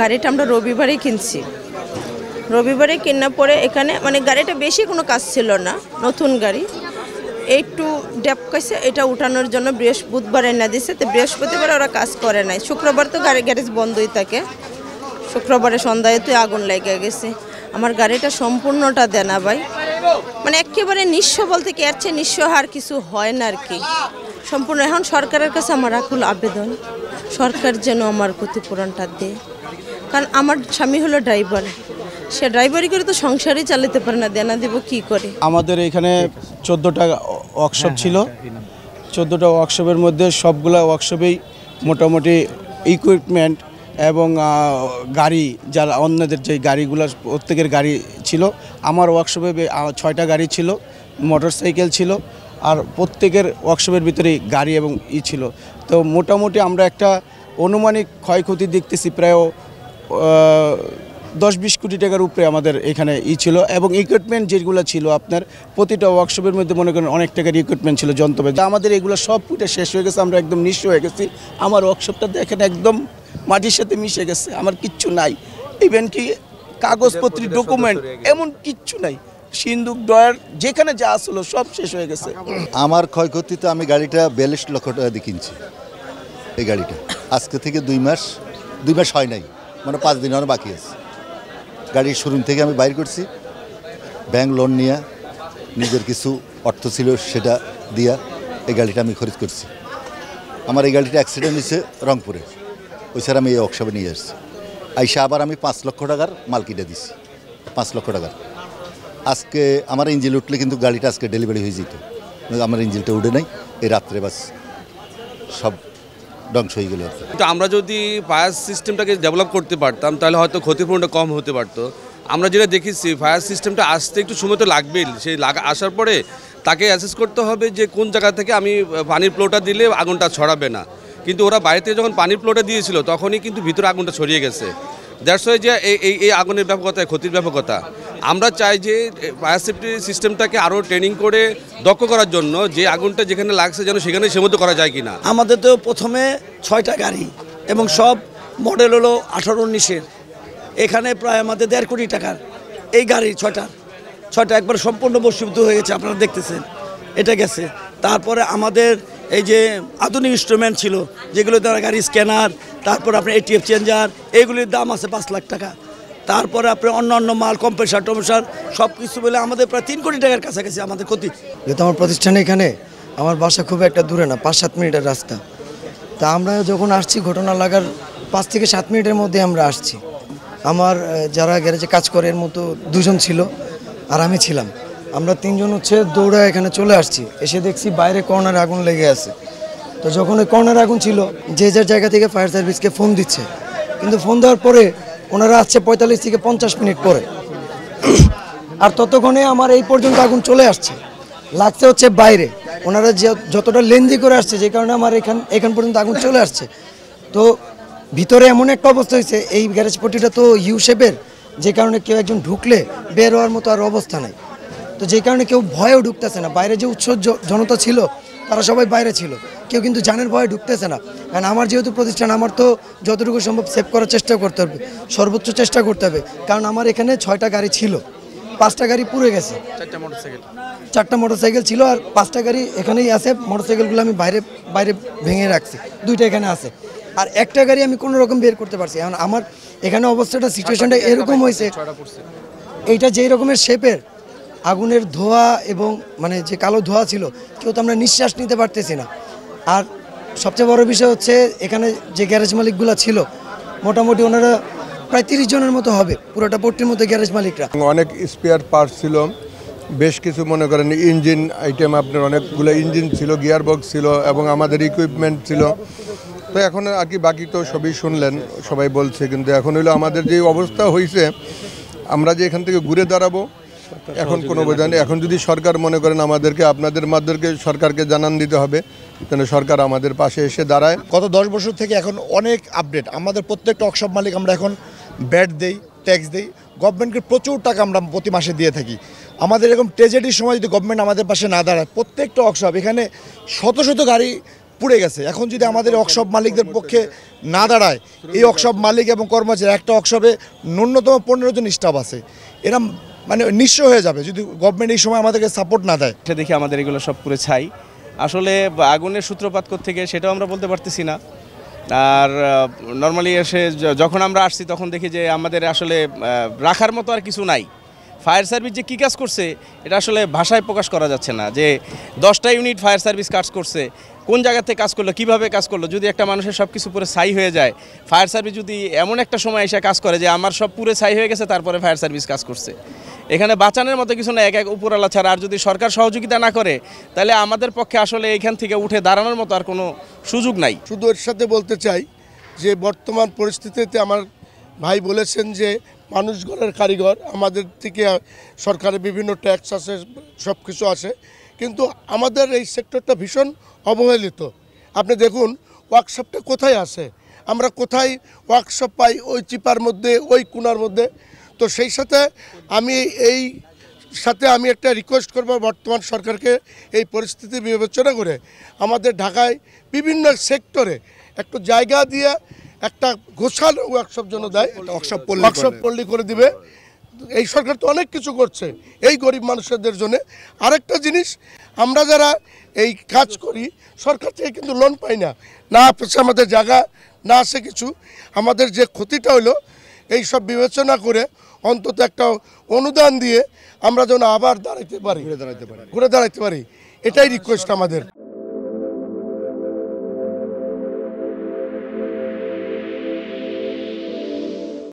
গাড়িটা আমরা রবিবারেই কিনছি। রবিবারে কেনার পরে এখানে মানে গাড়িটা বেশি কোনো কাজ ছিল না, নতুন গাড়ি একটু ডেপকাইছে, এটা উঠানোর জন্য বুধবার এনে দিছে। তো বৃহস্পতিবার ওরা কাজ করে নাই, শুক্রবার তো গ্যারেজ বন্ধই থাকে। শুক্রবারে সন্ধ্যায় তো আগুন লেগে গেছে। আমার গাড়িটা সম্পূর্ণটা দেনা ভাই, মানে একেবারে নিঃস্ব বলতে কি আর চেয়ে নিঃস্ব আর কিছু হয় না আর কি। সম্পূর্ণ এখন সরকারের কাছে আমার আকুল আবেদন, সরকার যেন আমার ক্ষতিপূরণটা দেয়। কারণ আমার স্বামী হলো ড্রাইভার, সে ড্রাইভারি করে তো সংসারই চালাতে পারে না, দেনা দেব কি করে। আমাদের এখানে 14টা ওয়ার্কশপ ছিল। 14টা ওয়ার্কশপের মধ্যে সবগুলা ওয়ার্কশপেই মোটামুটি ইকুইপমেন্ট এবং গাড়ি, যারা অন্যদের যে গাড়িগুলো প্রত্যেকের গাড়ি ছিল। আমার ওয়ার্কশপে 6টা গাড়ি ছিল, মোটরসাইকেল ছিল, আর প্রত্যেকের ওয়ার্কশপের ভিতরেই গাড়ি এবং ছিল। তো মোটামুটি আমরা একটা অনুমানিক ক্ষয়ক্ষতি দেখতেছি প্রায় 10-20 কোটি টাকার উপরে আমাদের এখানে ছিল। এবং ইকুইপমেন্ট যেগুলো ছিল আপনার প্রতিটা ওয়ার্কশপের মধ্যে মনে করেন অনেক টাকার ইকুইপমেন্ট ছিল, যন্ত্রপাতি। আমাদের এগুলো সব পুটে শেষ হয়ে গেছে, আমরা একদম নিঃস্ব হয়ে গেছি। আমার ওয়ার্কশপটা দেখেন একদম মাটির সাথে মিশে গেছে, আমার কিচ্ছু নাই। ইভেন কি কাগজপত্র ডকুমেন্ট এমন কিচ্ছু নাই, সিন্দুক ডয়ার যেখানে যা আসলো সব শেষ হয়ে গেছে। আমার ক্ষয়ক্ষতি তো আমি গাড়িটা 42 লক্ষ টাকা দিয়ে কিনছি। এই গাড়িটা আজকে থেকে 2 মাস হয় নাই, মানে 5 দিন আরও বাকি আছে। গাড়ির শোরুম থেকে আমি বাইর করছি, ব্যাংক লোন নিয়ে নিজের কিছু অর্থ ছিল সেটা দিয়া এই গাড়িটা আমি খরিদ করছি। আমার এই গাড়িটা অ্যাক্সিডেন্ট হয়েছে রংপুরে, ওই স্যার আমি এই ওয়ার্কশপে নিয়ে আসছি। আইসা আবার আমি 5 লক্ষ টাকার মাল কিনে দিছি, 5 লক্ষ টাকার। আজকে আমার ইঞ্জিন উঠলে কিন্তু গাড়িটা আজকে ডেলিভারি হয়ে যেত, আমার ইঞ্জিনটা উঠে নাই। এই রাত্রে বাস সব ধ্বংস হয়ে গেল। কিন্তু আমরা যদি ফায়ার সিস্টেমটাকে ডেভেলপ করতে পারতাম তাহলে হয়তো ক্ষতিপূরণটা কম হতে পারতো। আমরা যেটা দেখেছি ফায়ার সিস্টেমটা আসতে একটু সময় তো লাগবেই। সেই আসার পরে তাকে অ্যাসেস করতে হবে যে কোন জায়গা থেকে আমি পানির ফ্লোটা দিলে আগুনটা ছড়াবে না। কিন্তু ওরা বাইরে থেকে যখন পানির ফ্লোটা দিয়েছিল তখনই কিন্তু ভিতরে আগুনটা ছড়িয়ে গেছে। দ্যাটস ওয়াই যে এই আগুনের ব্যাপকতা, ক্ষতির ব্যাপকতা। আমরা চাই যে ফায়ার সেফটি সিস্টেমটাকে আরও ট্রেনিং করে দক্ষ করার জন্য, যে আগুনটা যেখানে লাগছে যেন সেখানে সীমিত করা যায় কিনা। আমাদের তো প্রথমে 6টা গাড়ি এবং সব মডেল হলো 18-19-এর। এখানে প্রায় আমাদের 1.5 কোটি টাকার এই গাড়ি 6টা একবার সম্পূর্ণ বস্তুভূত হয়ে গেছে, আপনারা দেখতেছেন এটা গেছে। তারপরে আমাদের এই যে আধুনিক ইনস্ট্রুমেন্ট ছিল যেগুলো দ্বারা গাড়ি স্ক্যানার, তারপর আপনার এটিএফ চেঞ্জার, এগুলির দাম আছে 5 লাখ টাকা। তারপরে আপনার অন্য মাল কম্প্রেসার টম্প্রেসার সব কিছু বলে আমাদের প্রায় 3 কোটি টাকার কাছাকাছি আমাদের ক্ষতি। যেহেতু আমার প্রতিষ্ঠানে এখানে আমার বাসা খুব একটা দূরে না, 5-7 মিনিটের রাস্তা। তা আমরা যখন আসছি ঘটনা লাগার 5 থেকে 7 মিনিটের মধ্যে আমরা আসছি। আমার যারা গ্যারেজে কাজ করে এর মতো 2 জন ছিল আর আমি ছিলাম। আমরা 3 জন দৌড়া এখানে চলে আসছি, এসে দেখছি বাইরে কর্নারে আগুন লেগে আছে। তো যখন ওই কর্নারে আগুন ছিল, যে যার জায়গা থেকে ফায়ার সার্ভিসকে ফোন দিচ্ছে, কিন্তু ফোন দেওয়ার পরে ওনারা আসছে 45 থেকে 50 মিনিট পরে। আর ততক্ষণে আমার এই পর্যন্ত আগুন চলে আসছে, লাগছে হচ্ছে বাইরে। ওনারা যতটা লেন্দি করে আসছে, যে কারণে আমার এখান পর্যন্ত আগুন চলে আসছে। তো ভিতরে এমন একটা অবস্থা হয়েছে, এই গ্যারেজ পট্টিটা তো ইউ শেপের, যে কারণে কেউ একজন ঢুকলে বের হওয়ার মতো আর অবস্থা নাই। তো যে কারণে কেউ ভয়েও ঢুকতেছে না। বাইরে যে উৎসব জনতা ছিল তারা সবাই বাইরে ছিল, কেউ কিন্তু জানের ভয়ে ঢুকতেছে না। কারণ আমার যেহেতু প্রতিষ্ঠান, আমার তো যতটুকু সম্ভব সেভ করার চেষ্টা করতে হবে, সর্বোচ্চ চেষ্টা করতে হবে। কারণ আমার এখানে 6টা গাড়ি ছিল, 5টা গাড়ি পুড়ে গেছে, 4টা মোটরসাইকেল ছিল, আর 5টা গাড়ি এখানেই আছে। মোটরসাইকেলগুলো আমি বাইরে ভেঙে রাখছি, 2টা এখানে আছে, আর একটা গাড়ি আমি কোনো রকম বের করতে পারছি। এখন আমার এখানে অবস্থাটা, সিচুয়েশনটা এরকম হয়েছে, এইটা যেই রকমের শেপের আগুনের ধোঁয়া এবং মানে যে কালো ধোঁয়া ছিল, কেউ তো আমরা নিঃশ্বাস নিতে পারতেছি না। আর সবচেয়ে বড় বিষয় হচ্ছে এখানে যে গ্যারেজ মালিকগুলো ছিল, মোটামুটি ওনারা প্রায় 30 জনের মতো হবে, পুরোটা পট্টির মধ্যে গ্যারেজ মালিকরা। অনেক স্পেয়ার পার্টস ছিল, বেশ কিছু মনে করেন ইঞ্জিন আইটেম, আপনার অনেকগুলো ইঞ্জিন ছিল, গিয়ার বক্স ছিল এবং আমাদের ইকুইপমেন্ট ছিল। তো এখন আর কি বাকি তো সবই শুনলেন, সবাই বলছে। কিন্তু এখন হলো আমাদের যে অবস্থা হয়েছে, আমরা যে এখান থেকে ঘুরে দাঁড়াবো এখন কোনো বোঝা নেই। এখন যদি সরকার মনে করেন আমাদেরকে, আপনাদের মাধ্যমে সরকারকে জানান দিতে হবে যেন সরকার আমাদের পাশে এসে দাঁড়ায়। গত 10 বছর থেকে এখন অনেক আপডেট। আমাদের প্রত্যেকটা ওয়ার্কশপ মালিক আমরা এখন ব্যাট দেই, ট্যাক্স দেই, গভর্নমেন্টকে প্রচুর টাকা আমরা প্রতি মাসে দিয়ে থাকি। আমাদের এরকম ট্রেজেডির সময় যদি গভর্নমেন্ট আমাদের পাশে না দাঁড়ায়, প্রত্যেকটা ওয়ার্কশপ এখানে শত শত গাড়ি পুড়ে গেছে। এখন যদি আমাদের ওয়ার্কশপ মালিকদের পক্ষে না দাঁড়ায়, এই ওয়ার্কশপ মালিক এবং কর্মচারী, একটা ওয়ার্কশপে ন্যূনতম 15 জন স্টাফ আছে, এরা মানে নিঃস্ব হয়ে যাবে যদি গভর্নমেন্ট এই সময় আমাদেরকে সাপোর্ট না দেয়। এটা দেখি আমাদের এগুলো সব পুরো ছাই। আসলে আগুনের সূত্রপাত থেকে সেটাও আমরা বলতে পারতেছি না। আর নর্মালি এসে যখন আমরা আসছি তখন দেখি যে আমাদের আসলে রাখার মতো আর কিছু নাই। ফায়ার সার্ভিস যে কী কাজ করছে এটা আসলে ভাষায় প্রকাশ করা যাচ্ছে না, যে 10টা ইউনিট ফায়ার সার্ভিস কাজ করছে, কোন জায়গা থেকে কাজ করলো, কিভাবে কাজ করলো। যদি একটা মানুষের সব কিছু পুরো ছাই হয়ে যায়, ফায়ার সার্ভিস যদি এমন একটা সময় এসে কাজ করে যে আমার সব পুরো ছাই হয়ে গেছে, তারপরে ফায়ার সার্ভিস কাজ করছে, এখানে বাঁচানোর মতো কিছু না, এক উপরওয়ালা ছাড়া। আর যদি সরকার সহযোগিতা না করে তাহলে আমাদের পক্ষে আসলে এখান থেকে উঠে দাঁড়ানোর মতো আর কোনো সুযোগ নাই। শুধু এর সাথে বলতে চাই যে বর্তমান পরিস্থিতিতে আমার ভাই বলেছেন যে মানুষ ঘরের কারিগর, আমাদের থেকে সরকারের বিভিন্ন ট্যাক্স আছে, সব কিছু আছে, কিন্তু আমাদের এই সেক্টরটা ভীষণ অবহেলিত। আপনি দেখুন ওয়ার্কশপটা কোথায় আছে, আমরা কোথায় ওয়ার্কশপ পাই? ওই চিপার মধ্যে, ওই কোনার মধ্যে। তো সেই সাথে আমি একটা রিকোয়েস্ট করব বর্তমান সরকারকে, এই পরিস্থিতি বিবেচনা করে আমাদের ঢাকায় বিভিন্ন সেক্টরে একটু জায়গা দিয়ে একটা গোছানো ওয়ার্কশপ জন্য দেয়, ওয়ার্কশপ পল্লী করে দিবে। এই সরকার তো অনেক কিছু করছে এই গরিব মানুষদের জন্য। আরেকটা জিনিস, আমরা যারা এই কাজ করি সরকার থেকে কিন্তু লোন পাই না, না আছে আমাদের জায়গা, না আছে কিছু। আমাদের যে ক্ষতিটা হলো এই সব বিবেচনা করে অন্তত একটা অনুদান দিয়ে আমরা যেন আবার ঘুরে দাঁড়াইতে পারি, এটাই রিকোয়েস্ট আমাদের।